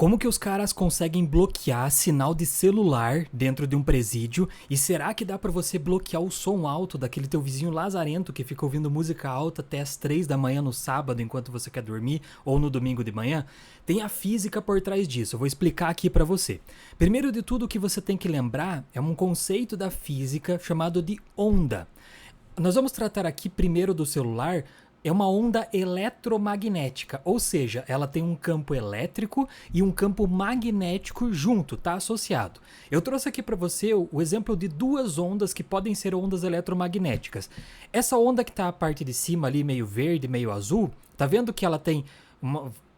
Como que os caras conseguem bloquear sinal de celular dentro de um presídio? E será que dá pra você bloquear o som alto daquele teu vizinho lazarento que fica ouvindo música alta até as 3 da manhã no sábado enquanto você quer dormir ou no domingo de manhã? Tem a física por trás disso, eu vou explicar aqui pra você. Primeiro de tudo, o que você tem que lembrar é um conceito da física chamado de onda. Nós vamos tratar aqui primeiro do celular. É uma onda eletromagnética, ou seja, ela tem um campo elétrico e um campo magnético junto, tá associado. Eu trouxe aqui para você o exemplo de duas ondas que podem ser ondas eletromagnéticas. Essa onda que tá a parte de cima ali, meio verde, meio azul, tá vendo que ela tem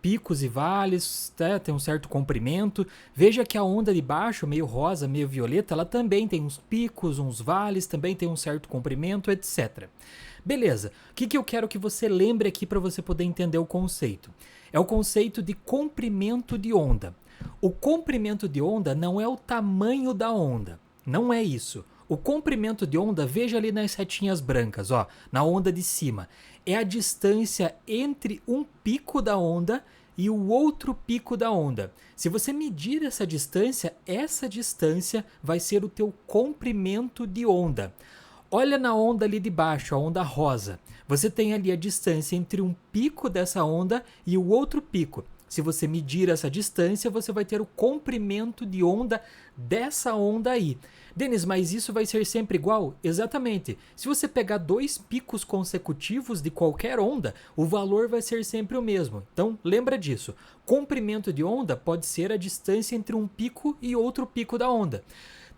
picos e vales, tá? Tem um certo comprimento. Veja que a onda de baixo, meio rosa, meio violeta, ela também tem uns picos, uns vales, também tem um certo comprimento, etc. Beleza, o que eu quero que você lembre aqui para você poder entender o conceito? É o conceito de comprimento de onda. O comprimento de onda não é o tamanho da onda, não é isso. O comprimento de onda, veja ali nas setinhas brancas, ó, na onda de cima, é a distância entre um pico da onda e o outro pico da onda. Se você medir essa distância vai ser o teu comprimento de onda. Olha na onda ali de baixo, a onda rosa. Você tem ali a distância entre um pico dessa onda e o outro pico. Se você medir essa distância, você vai ter o comprimento de onda dessa onda aí. Denis, mas isso vai ser sempre igual? Exatamente. Se você pegar dois picos consecutivos de qualquer onda, o valor vai ser sempre o mesmo. Então, lembra disso. Comprimento de onda pode ser a distância entre um pico e outro pico da onda.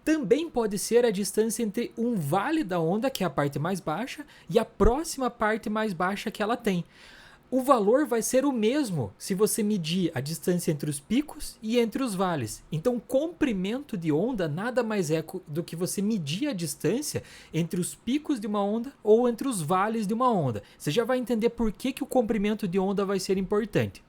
Também pode ser a distância entre um vale da onda, que é a parte mais baixa, e a próxima parte mais baixa que ela tem. O valor vai ser o mesmo se você medir a distância entre os picos e entre os vales. Então, comprimento de onda nada mais é do que você medir a distância entre os picos de uma onda ou entre os vales de uma onda. Você já vai entender por que o comprimento de onda vai ser importante.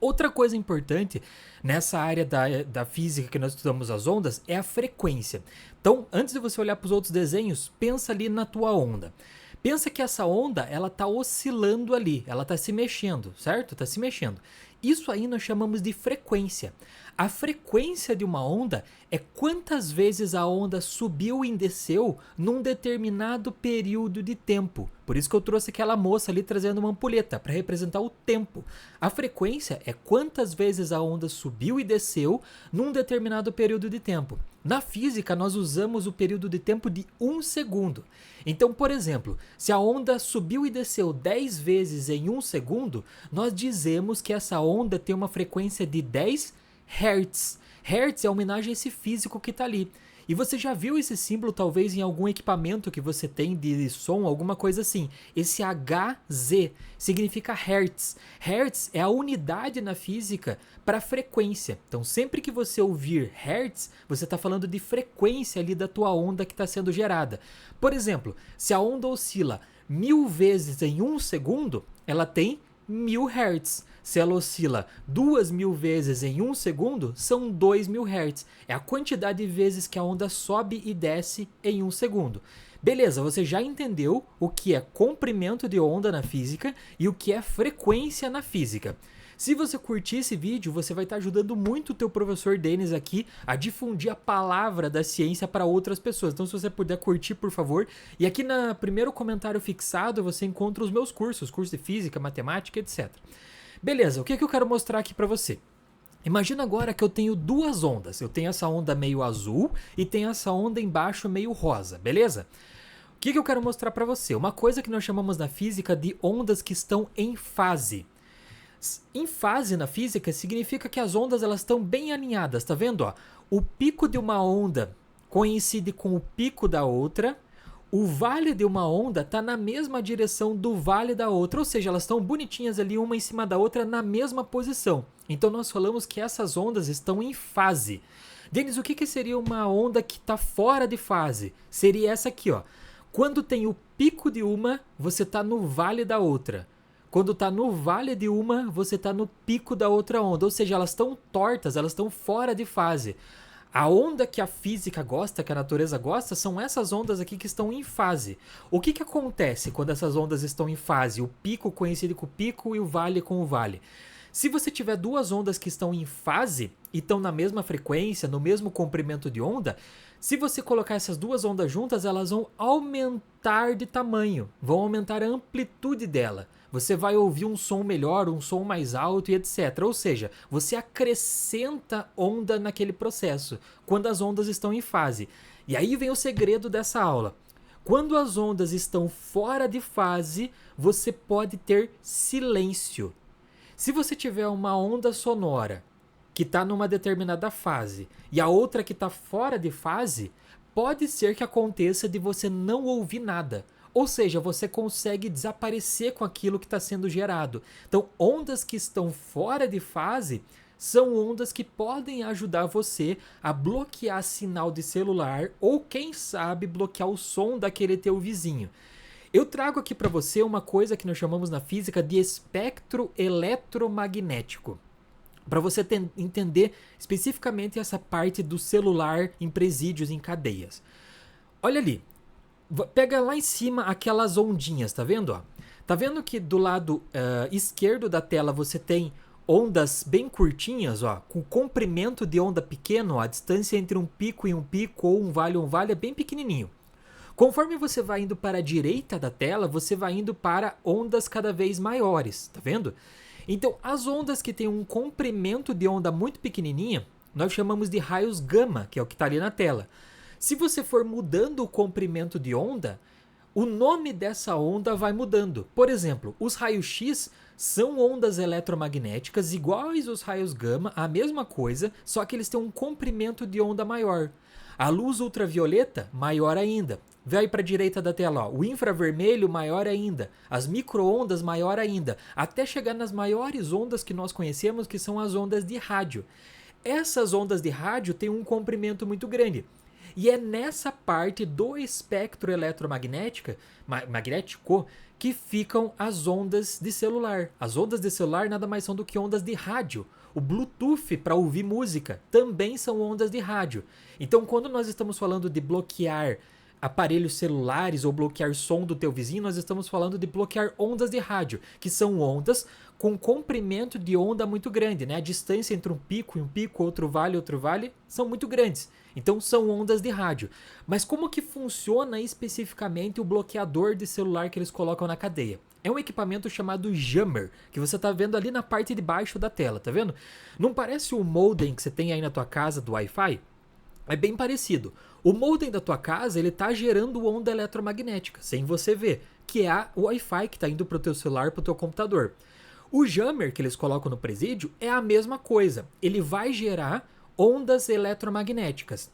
Outra coisa importante nessa área da física que nós estudamos as ondas é a frequência. Então, antes de você olhar para os outros desenhos, pensa ali na tua onda. Pensa que essa onda, ela está oscilando ali, ela está se mexendo, certo? Está se mexendo. Isso aí nós chamamos de frequência. A frequência de uma onda é quantas vezes a onda subiu e desceu num determinado período de tempo. Por isso que eu trouxe aquela moça ali trazendo uma ampulheta para representar o tempo. A frequência é quantas vezes a onda subiu e desceu num determinado período de tempo. Na física, nós usamos o período de tempo de 1 segundo. Então, por exemplo, se a onda subiu e desceu 10 vezes em 1 segundo, nós dizemos que essa onda tem uma frequência de 10 Hz. Hertz é homenagem a esse físico que está ali. E você já viu esse símbolo talvez em algum equipamento que você tem de som, alguma coisa assim. Esse Hz significa Hertz. Hertz é a unidade na física para frequência. Então sempre que você ouvir Hertz, você está falando de frequência ali da tua onda que está sendo gerada. Por exemplo, se a onda oscila 1000 vezes em 1 segundo, ela tem 1000 Hz. Se ela oscila 2000 vezes em 1 segundo, são 2000 Hz. É a quantidade de vezes que a onda sobe e desce em 1 segundo. Beleza, você já entendeu o que é comprimento de onda na física e o que é frequência na física. Se você curtir esse vídeo, você vai estar ajudando muito o teu professor Denis aqui a difundir a palavra da ciência para outras pessoas. Então, se você puder curtir, por favor. E aqui no primeiro comentário fixado, você encontra os meus cursos de física, matemática, etc. Beleza, o que eu quero mostrar aqui para você? Imagina agora que eu tenho duas ondas. Eu tenho essa onda meio azul e tenho essa onda embaixo meio rosa, beleza? O que eu quero mostrar para você? Uma coisa que nós chamamos na física de ondas que estão em fase. Em fase na física significa que as ondas elas estão bem alinhadas, tá vendo? Ó? O pico de uma onda coincide com o pico da outra. O vale de uma onda está na mesma direção do vale da outra, ou seja, elas estão bonitinhas ali uma em cima da outra na mesma posição. Então nós falamos que essas ondas estão em fase. Denis, o que seria uma onda que está fora de fase? Seria essa aqui, ó. Quando tem o pico de uma, você está no vale da outra. Quando está no vale de uma, você está no pico da outra onda. Ou seja, elas estão tortas, elas estão fora de fase. A onda que a física gosta, que a natureza gosta, são essas ondas aqui que estão em fase. O que acontece quando essas ondas estão em fase? O pico coincide com o pico e o vale com o vale. Se você tiver duas ondas que estão em fase e estão na mesma frequência, no mesmo comprimento de onda, se você colocar essas duas ondas juntas, elas vão aumentar de tamanho, vão aumentar a amplitude dela. Você vai ouvir um som melhor, um som mais alto e etc. Ou seja, você acrescenta onda naquele processo, quando as ondas estão em fase. E aí vem o segredo dessa aula. Quando as ondas estão fora de fase, você pode ter silêncio. Se você tiver uma onda sonora que está numa determinada fase e a outra que está fora de fase, pode ser que aconteça de você não ouvir nada. Ou seja, você consegue desaparecer com aquilo que está sendo gerado. Então, ondas que estão fora de fase são ondas que podem ajudar você a bloquear sinal de celular ou, quem sabe, bloquear o som daquele teu vizinho. Eu trago aqui para você uma coisa que nós chamamos na física de espectro eletromagnético, para você entender especificamente essa parte do celular em presídios, em cadeias. Olha ali, pega lá em cima aquelas ondinhas, tá vendo? Tá vendo que do lado esquerdo da tela você tem ondas bem curtinhas, com comprimento de onda pequeno, a distância entre um pico e um pico ou um vale é bem pequenininho. Conforme você vai indo para a direita da tela, você vai indo para ondas cada vez maiores, tá vendo? Então, as ondas que têm um comprimento de onda muito pequenininha, nós chamamos de raios gama, que é o que está ali na tela. Se você for mudando o comprimento de onda, o nome dessa onda vai mudando. Por exemplo, os raios X são ondas eletromagnéticas iguais aos raios gama, a mesma coisa, só que eles têm um comprimento de onda maior. A luz ultravioleta, maior ainda. Vai para a direita da tela, o infravermelho, maior ainda. As micro-ondas, maior ainda. Até chegar nas maiores ondas que nós conhecemos, que são as ondas de rádio. Essas ondas de rádio têm um comprimento muito grande. E é nessa parte do espectro eletromagnético que ficam as ondas de celular. As ondas de celular nada mais são do que ondas de rádio. O Bluetooth para ouvir música também são ondas de rádio. Então, quando nós estamos falando de bloquear aparelhos celulares ou bloquear som do teu vizinho, nós estamos falando de bloquear ondas de rádio, que são ondas com comprimento de onda muito grande, né? A distância entre um pico e um pico, outro vale, são muito grandes. Então são ondas de rádio. Mas como que funciona especificamente o bloqueador de celular que eles colocam na cadeia? É um equipamento chamado Jammer, que você está vendo ali na parte de baixo da tela, tá vendo? Não parece o modem que você tem aí na tua casa do Wi-Fi? É bem parecido. O modem da tua casa, ele tá gerando onda eletromagnética, sem você ver, que é o Wi-Fi que está indo para o teu celular, para o teu computador. O Jammer que eles colocam no presídio é a mesma coisa. Ele vai gerar ondas eletromagnéticas.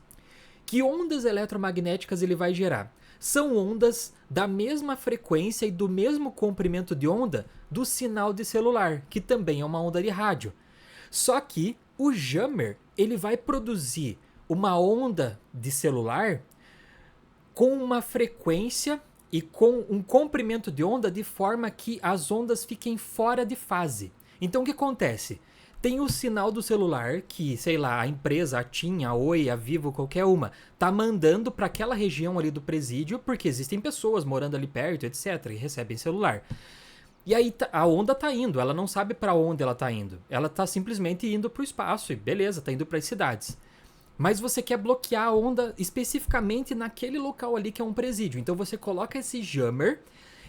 Que ondas eletromagnéticas ele vai gerar? São ondas da mesma frequência e do mesmo comprimento de onda do sinal de celular, que também é uma onda de rádio. Só que o Jammer, ele vai produzir uma onda de celular com uma frequência e com um comprimento de onda de forma que as ondas fiquem fora de fase. Então o que acontece? Tem o sinal do celular que, sei lá, a empresa, a TIM, a Oi, a Vivo, qualquer uma, tá mandando para aquela região ali do presídio, porque existem pessoas morando ali perto, etc, e recebem celular. E aí a onda tá indo, ela não sabe para onde ela tá indo. Ela tá simplesmente indo pro espaço e beleza, tá indo para as cidades. Mas você quer bloquear a onda especificamente naquele local ali que é um presídio. Então você coloca esse Jammer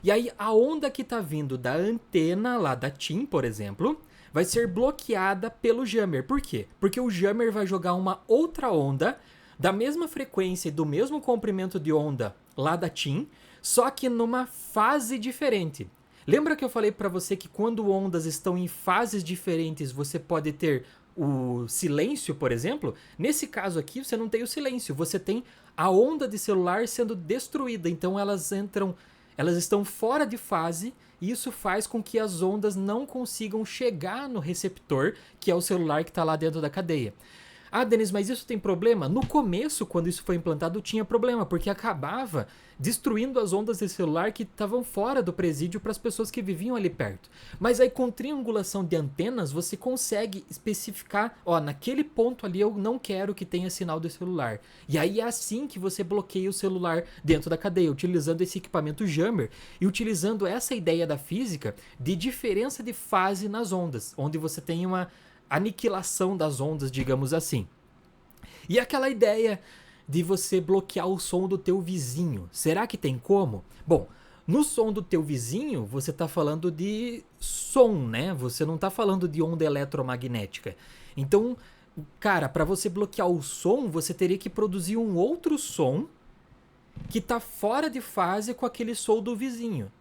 e aí a onda que tá vindo da antena lá da TIM, por exemplo, vai ser bloqueada pelo Jammer. Por quê? Porque o Jammer vai jogar uma outra onda da mesma frequência e do mesmo comprimento de onda lá da TIM, só que numa fase diferente. Lembra que eu falei para você que quando ondas estão em fases diferentes, você pode ter o silêncio, por exemplo? Nesse caso aqui, você não tem o silêncio, você tem a onda de celular sendo destruída, então elas estão fora de fase e isso faz com que as ondas não consigam chegar no receptor, que é o celular que está lá dentro da cadeia. Ah, Denis, mas isso tem problema? No começo, quando isso foi implantado, tinha problema, porque acabava destruindo as ondas de celular que estavam fora do presídio para as pessoas que viviam ali perto. Mas aí com triangulação de antenas, você consegue especificar, ó, naquele ponto ali eu não quero que tenha sinal de celular. E aí é assim que você bloqueia o celular dentro da cadeia, utilizando esse equipamento jammer e utilizando essa ideia da física de diferença de fase nas ondas, onde você tem uma aniquilação das ondas, digamos assim. E aquela ideia de você bloquear o som do teu vizinho, será que tem como? Bom, no som do teu vizinho, você está falando de som, né? Você não está falando de onda eletromagnética. Então, cara, para você bloquear o som, você teria que produzir um outro som que está fora de fase com aquele som do vizinho.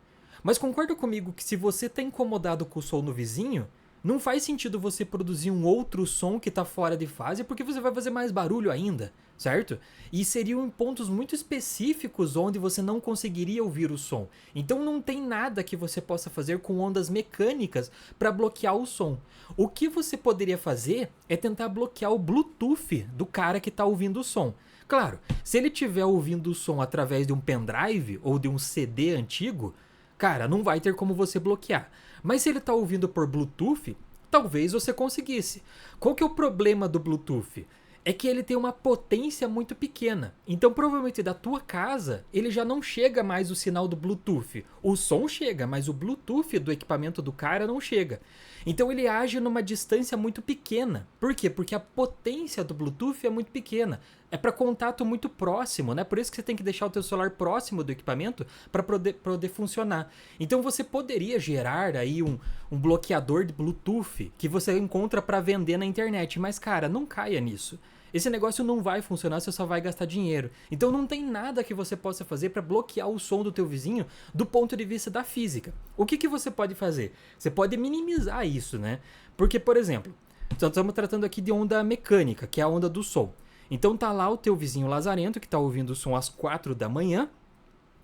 Mas concorda comigo que se você está incomodado com o som do vizinho, não faz sentido você produzir um outro som que está fora de fase, porque você vai fazer mais barulho ainda, certo? E seriam em pontos muito específicos onde você não conseguiria ouvir o som. Então não tem nada que você possa fazer com ondas mecânicas para bloquear o som. O que você poderia fazer é tentar bloquear o Bluetooth do cara que está ouvindo o som. Claro, se ele estiver ouvindo o som através de um pendrive ou de um CD antigo, cara, não vai ter como você bloquear. Mas se ele está ouvindo por Bluetooth, talvez você conseguisse. Qual que é o problema do Bluetooth? É que ele tem uma potência muito pequena. Então, provavelmente da tua casa, ele já não chega mais o sinal do Bluetooth. O som chega, mas o Bluetooth do equipamento do cara não chega. Então, ele age numa distância muito pequena. Por quê? Porque a potência do Bluetooth é muito pequena. É para contato muito próximo, né? Por isso que você tem que deixar o teu celular próximo do equipamento para poder funcionar. Então, você poderia gerar aí um bloqueador de Bluetooth que você encontra para vender na internet. Mas, cara, não caia nisso. Esse negócio não vai funcionar, você só vai gastar dinheiro. Então não tem nada que você possa fazer para bloquear o som do teu vizinho do ponto de vista da física. O que você pode fazer? Você pode minimizar isso, né? Porque, por exemplo, estamos tratando aqui de onda mecânica, que é a onda do som. Então tá lá o teu vizinho lazarento que tá ouvindo o som às 4 da manhã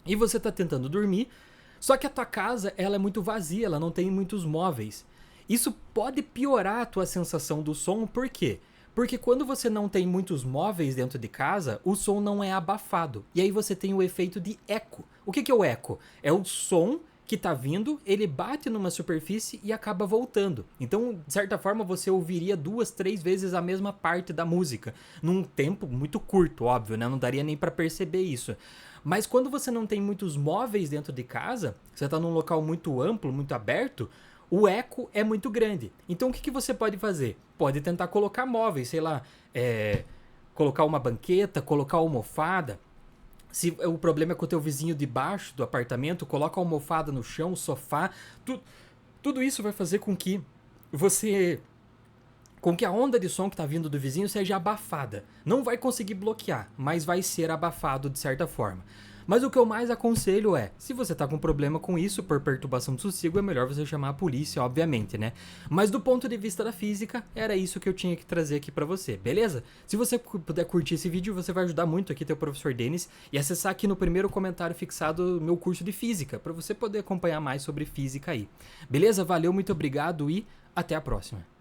e você tá tentando dormir, só que a tua casa ela é muito vazia, ela não tem muitos móveis. Isso pode piorar a tua sensação do som, por quê? Porque quando você não tem muitos móveis dentro de casa, o som não é abafado. E aí você tem o efeito de eco. O que é o eco? É o som que está vindo, ele bate numa superfície e acaba voltando. Então, de certa forma, você ouviria 2, 3 vezes a mesma parte da música. Num tempo muito curto, óbvio, né? Não daria nem para perceber isso. Mas quando você não tem muitos móveis dentro de casa, você está num local muito amplo, muito aberto, o eco é muito grande. Então o que você pode fazer? Pode tentar colocar móveis, sei lá, colocar uma banqueta, colocar almofada. Se o problema é com o teu vizinho de baixo do apartamento, coloca a almofada no chão, o sofá. Tudo isso vai fazer com que a onda de som que está vindo do vizinho seja abafada. Não vai conseguir bloquear, mas vai ser abafado de certa forma. Mas o que eu mais aconselho é, se você tá com problema com isso, por perturbação do sossego, é melhor você chamar a polícia, obviamente, né? Mas do ponto de vista da física, era isso que eu tinha que trazer aqui pra você, beleza? Se você puder curtir esse vídeo, você vai ajudar muito aqui teu professor Denis e acessar aqui no primeiro comentário fixado meu curso de física, pra você poder acompanhar mais sobre física aí. Beleza? Valeu, muito obrigado e até a próxima.